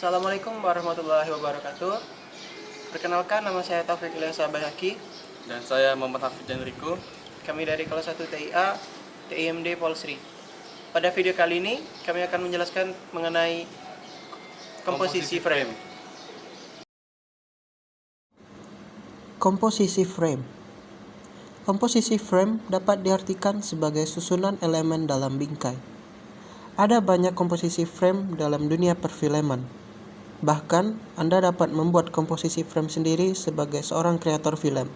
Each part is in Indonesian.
Assalamualaikum warahmatullahi wabarakatuh. Perkenalkan, nama saya Taufik Ilyasa Bayhaqi. Dan saya Muhammad Hafidz Enrico. Kami dari kelas 1 TIA, TIMD Polsri. Pada video kali ini, kami akan menjelaskan mengenai komposisi frame. Komposisi frame. Komposisi frame dapat diartikan sebagai susunan elemen dalam bingkai. Ada banyak komposisi frame dalam dunia perfilman. Bahkan, Anda dapat membuat komposisi frame sendiri sebagai seorang kreator film.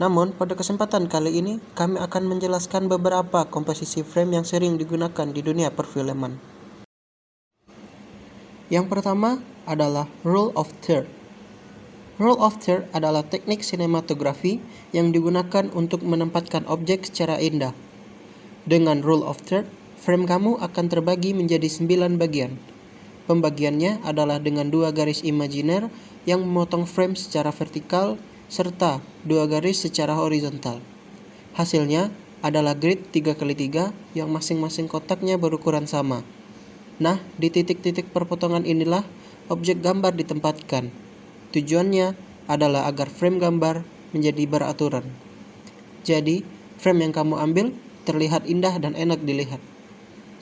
Namun, pada kesempatan kali ini, kami akan menjelaskan beberapa komposisi frame yang sering digunakan di dunia perfilman. Yang pertama adalah rule of third. Rule of third adalah teknik sinematografi yang digunakan untuk menempatkan objek secara indah. Dengan rule of third, frame kamu akan terbagi menjadi 9 bagian. Pembagiannya adalah dengan 2 garis imajiner yang memotong frame secara vertikal serta 2 garis secara horizontal. Hasilnya adalah grid 3x3 yang masing-masing kotaknya berukuran sama. Nah, di titik-titik perpotongan inilah objek gambar ditempatkan. Tujuannya adalah agar frame gambar menjadi beraturan. Jadi, frame yang kamu ambil terlihat indah dan enak dilihat.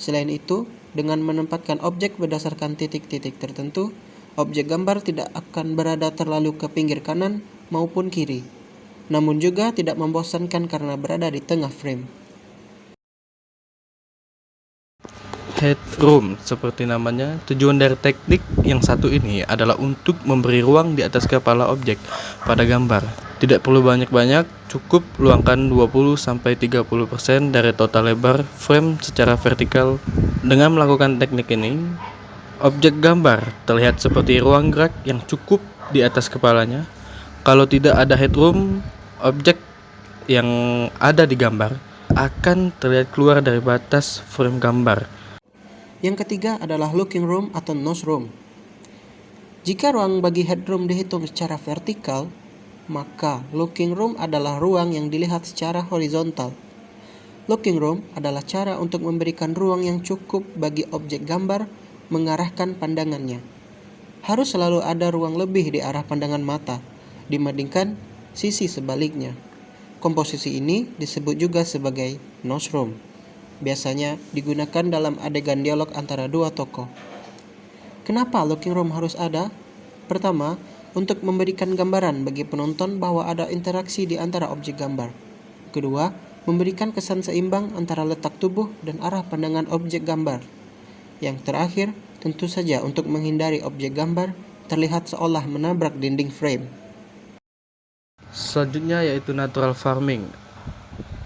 Selain itu, dengan menempatkan objek berdasarkan titik-titik tertentu, objek gambar tidak akan berada terlalu ke pinggir kanan maupun kiri, namun juga tidak membosankan karena berada di tengah frame. Headroom, seperti namanya, tujuan dari teknik yang satu ini adalah untuk memberi ruang di atas kepala objek pada gambar. Tidak perlu banyak-banyak, cukup luangkan 20-30% dari total lebar frame secara vertikal. Dengan melakukan teknik ini, objek gambar terlihat seperti ruang gerak yang cukup di atas kepalanya. Kalau tidak ada headroom, objek yang ada di gambar akan terlihat keluar dari batas frame gambar. Yang ketiga adalah looking room atau nose room. Jika ruang bagi headroom dihitung secara vertikal, maka looking room adalah ruang yang dilihat secara horizontal. Looking room adalah cara untuk memberikan ruang yang cukup bagi objek gambar mengarahkan pandangannya. Harus selalu ada ruang lebih di arah pandangan mata dibandingkan sisi sebaliknya. Komposisi ini disebut juga sebagai nose room. Biasanya digunakan dalam adegan dialog antara dua tokoh. Kenapa looking room harus ada? Pertama, untuk memberikan gambaran bagi penonton bahwa ada interaksi di antara objek gambar. Kedua, memberikan kesan seimbang antara letak tubuh dan arah pandangan objek gambar. Yang terakhir, tentu saja untuk menghindari objek gambar terlihat seolah menabrak dinding frame. Selanjutnya yaitu natural farming.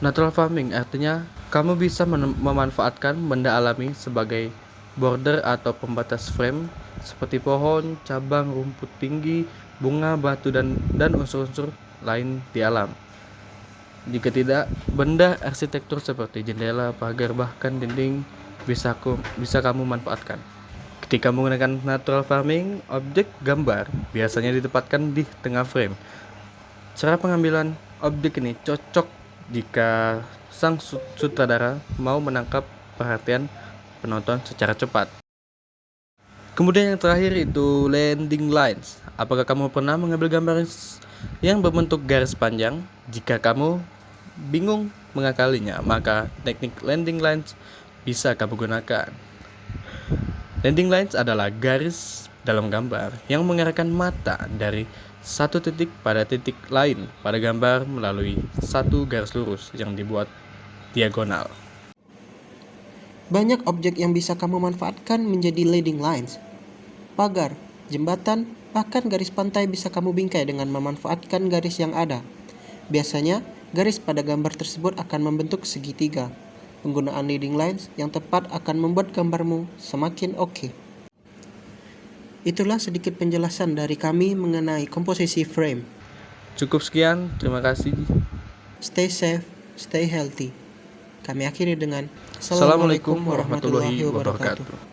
Natural farming artinya kamu bisa memanfaatkan benda alami sebagai border atau pembatas frame seperti pohon, cabang, rumput tinggi, bunga, batu, dan unsur-unsur lain di alam. Jika tidak, benda arsitektur seperti jendela, pagar, bahkan dinding bisa kamu manfaatkan. Ketika menggunakan natural farming, objek gambar biasanya ditempatkan di tengah frame. Cara pengambilan objek ini cocok jika sang sutradara mau menangkap perhatian penonton secara cepat. Kemudian yang terakhir itu landing lines. Apakah kamu pernah mengambil gambar yang berbentuk garis panjang? Jika kamu bingung mengakalinya, maka teknik landing lines bisa kamu gunakan. Landing lines adalah garis dalam gambar yang mengarahkan mata dari satu titik pada titik lain pada gambar melalui satu garis lurus yang dibuat diagonal. Banyak objek yang bisa kamu manfaatkan menjadi leading lines. Pagar, jembatan, bahkan garis pantai bisa kamu bingkai dengan memanfaatkan garis yang ada. Biasanya, garis pada gambar tersebut akan membentuk segitiga. Penggunaan leading lines yang tepat akan membuat gambarmu semakin oke. Itulah sedikit penjelasan dari kami mengenai komposisi frame. Cukup sekian, terima kasih. Stay safe, stay healthy. Kami akhiri dengan Assalamualaikum warahmatullahi wabarakatuh.